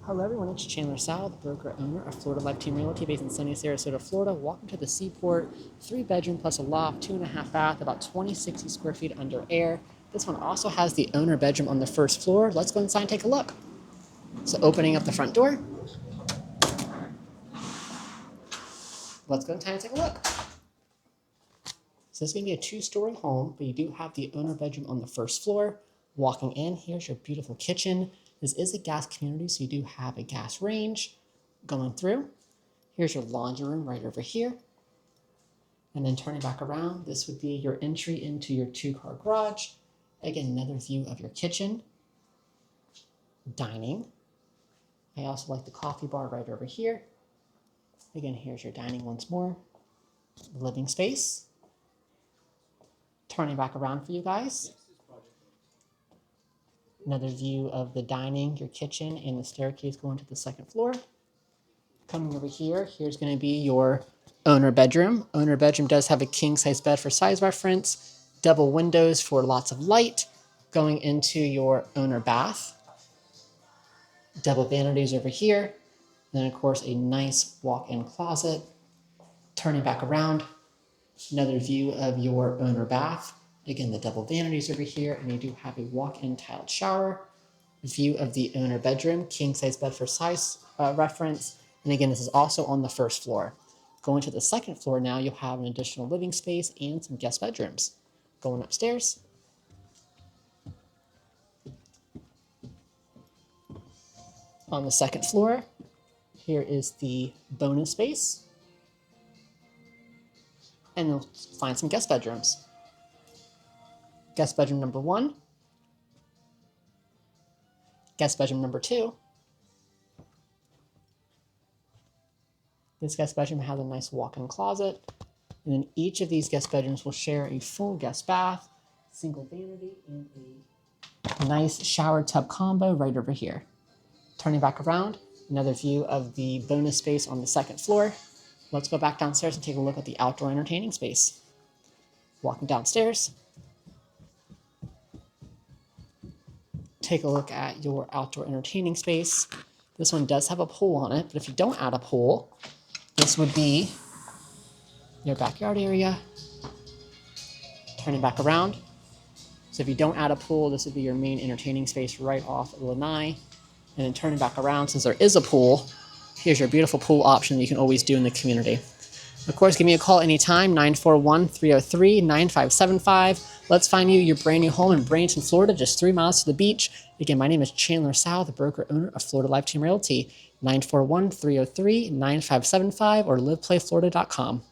Hello everyone, it's Chandler Sal, the broker owner of Florida Lifetime Realty based in sunny Sarasota, Florida. Welcome to the SeaPort, 3-bedroom plus a loft, 2.5 bath, about 2060 square feet under air. This one also has the owner bedroom on the first floor. Let's go inside and take a look. So opening up the front door. Let's go inside and take a look. So this is going to be a 2-story home, but you do have the owner bedroom on the first floor. Walking in, here's your beautiful kitchen. This is a gas community, so you do have a gas range going through. Here's your laundry room right over here. And then turning back around, this would be your entry into your 2-car garage. Again, another view of your kitchen. Dining. I also like the coffee bar right over here. Again, here's your dining once more. Living space. Turning back around for you guys. Another view of the dining, your kitchen, and the staircase going to the second floor. Coming over here, here's going to be your owner bedroom. Owner bedroom does have a king-size bed for size reference, double windows for lots of light, going into your owner bath. Double vanities over here. Then, of course, a nice walk-in closet. Turning back around, another view of your owner bath. Again, the double vanities over here, and you do have a walk-in tiled shower. View of the owner bedroom, king-size bed for size reference. And again, this is also on the first floor. Going to the second floor now, you'll have an additional living space and some guest bedrooms. Going upstairs. On the second floor, here is the bonus space. And you'll find some guest bedrooms. Guest bedroom number 1, guest bedroom number 2. This guest bedroom has a nice walk-in closet, and then each of these guest bedrooms will share a full guest bath, single vanity, and a nice shower tub combo right over here. Turning back around, another view of the bonus space on the second floor. Let's go back downstairs and take a look at the outdoor entertaining space. Walking downstairs. Take a look at your outdoor entertaining space. This one does have a pool on it, but if you don't add a pool, this would be your backyard area. Turning back around. So if you don't add a pool, this would be your main entertaining space right off of Lanai. And then turning back around, since there is a pool, here's your beautiful pool option that you can always do in the community. Of course, give me a call anytime, 941-303-9575. Let's find you your brand new home in Bradenton, Florida, just 3 miles to the beach. Again, my name is Chandler Sal, the broker owner of Florida Lifetime Realty, 941-303-9575 or liveplayflorida.com.